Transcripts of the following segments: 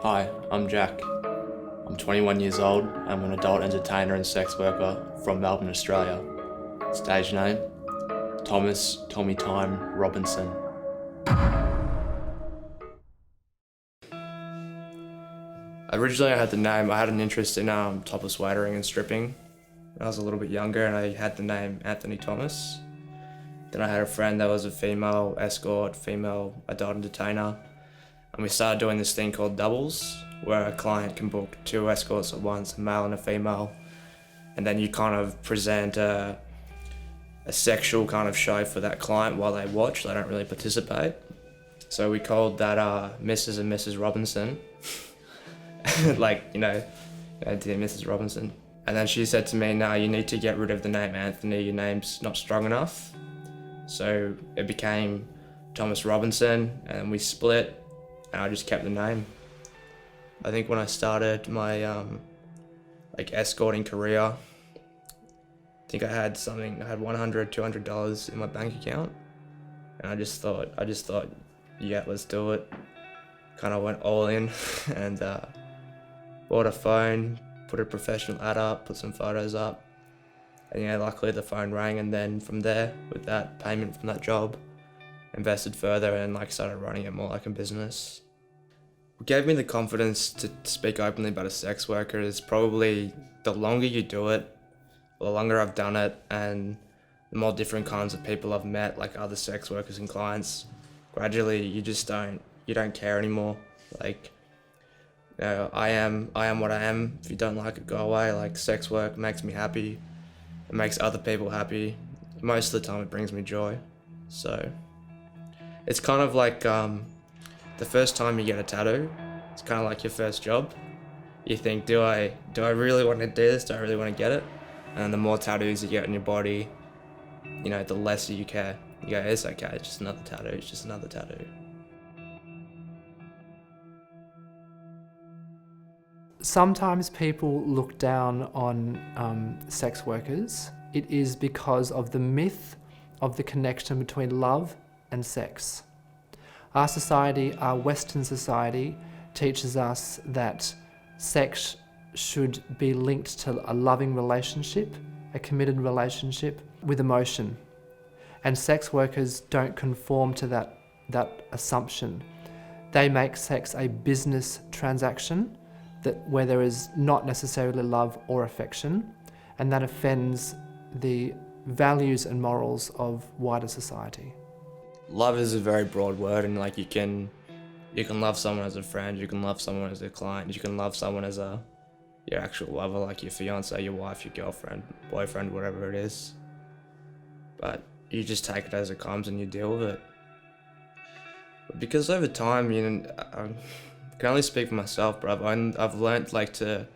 Hi, I'm Jack. I'm 21 years old. I'm an adult entertainer and sex worker from Melbourne, Australia. Stage name, Thomas Tommy Time Robinson. Originally I had the name, I had an interest in topless waitering and stripping when I was a little bit younger, and I had the name Anthony Thomas. Then I had a friend that was a female escort, female adult entertainer, and we started doing this thing called doubles, where a client can book two escorts at once, a male and a female, and then you kind of present a sexual kind of show for that client while they watch. They don't really participate. So we called that Mrs. and Mrs. Robinson. Like, dear Mrs. Robinson. And then she said to me, no, you need to get rid of the name Anthony, your name's not strong enough. So it became Thomas Robinson, and we split, and I just kept the name. I think when I started my escorting career, I think I had $100, $200 in my bank account, and I just thought, yeah, let's do it. Kind of went all in and bought a phone, put a professional ad up, put some photos up, and luckily the phone rang, and then from there, with that payment from that job, invested further and started running it more like a business. What gave me the confidence to speak openly about a sex worker is probably the longer you do it, the longer I've done it, and the more different kinds of people I've met, like other sex workers and clients. Gradually, you don't care anymore. I am what I am. If you don't like it, go away. Sex work makes me happy. It makes other people happy. Most of the time it brings me joy. So it's kind of like the first time you get a tattoo, it's kind of like your first job. You think, do I really want to do this? Do I really want to get it? And the more tattoos you get on your body, the less you care. You go, it's okay, it's just another tattoo, it's just another tattoo. Sometimes people look down on sex workers. It is because of the myth of the connection between love and sex. Our society, our Western society, teaches us that sex should be linked to a loving relationship, a committed relationship with emotion. And sex workers don't conform to that assumption. They make sex a business transaction where there is not necessarily love or affection, and that offends the values and morals of wider society. Love is a very broad word, and you can love someone as a friend, you can love someone as a client, you can love someone as your actual lover, like your fiance, your wife, your girlfriend, boyfriend, whatever it is. But you just take it as it comes and you deal with it. But because over time, I can only speak for myself, but I've learned to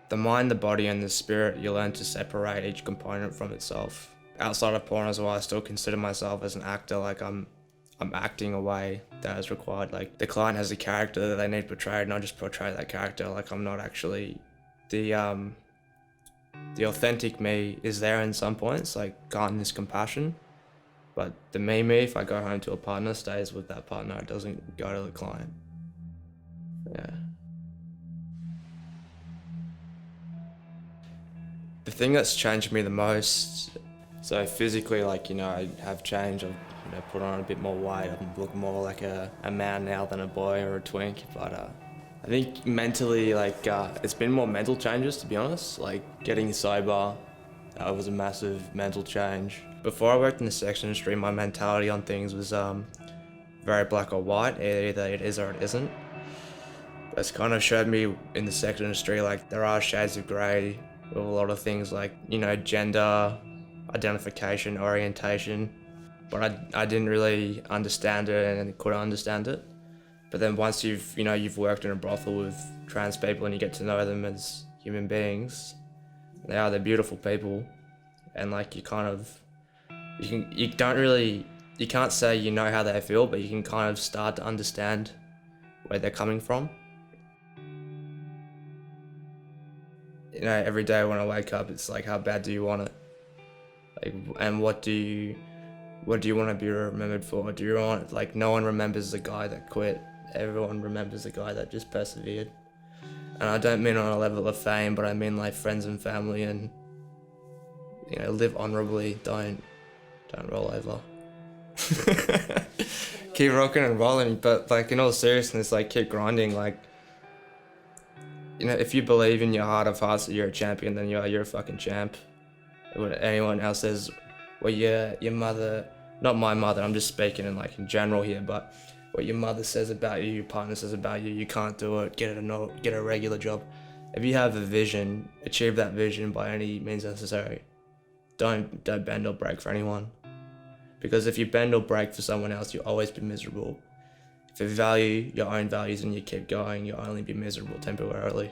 the mind, the body, and the spirit. You learn to separate each component from itself. Outside of porn as well, I still consider myself as an actor. I'm acting a way that is required. The client has a character that they need portrayed, and I just portray that character. I'm not actually the authentic me is there in some points, kindness, compassion. But the me, if I go home to a partner, stays with that partner. It doesn't go to the client. Yeah. The thing that's changed me the most, so physically, I have changed. I've put on a bit more weight. I look more like a man now than a boy or a twink. But I think mentally, it's been more mental changes, to be honest. Getting sober, was a massive mental change. Before I worked in the sex industry, my mentality on things was very black or white. Either it is or it isn't. That's kind of showed me in the sex industry, there are shades of grey with a lot of things gender, identification, orientation. But I didn't really understand it and couldn't understand it. But then once you've worked in a brothel with trans people and you get to know them as human beings, they're beautiful people, and you can't say you know how they feel, but you can kind of start to understand where they're coming from. Every day when I wake up, it's how bad do you want it? And what do you want to be remembered for? Do you want, no one remembers the guy that quit everyone remembers the guy that just persevered. And I don't mean on a level of fame, but I mean like friends and family, and live honorably. Don't roll over. Keep rocking and rolling, but like in all seriousness, like keep grinding. Like, if you believe in your heart of hearts that you're a champion, then you're a fucking champ. When anyone else says, well, yeah, your mother, not my mother, I'm just speaking in general here, but what your mother says about you, your partner says about you, you can't do it, get a regular job. If you have a vision, achieve that vision by any means necessary. Don't bend or break for anyone. Because if you bend or break for someone else, you'll always be miserable. If you value your own values and you keep going, you'll only be miserable temporarily.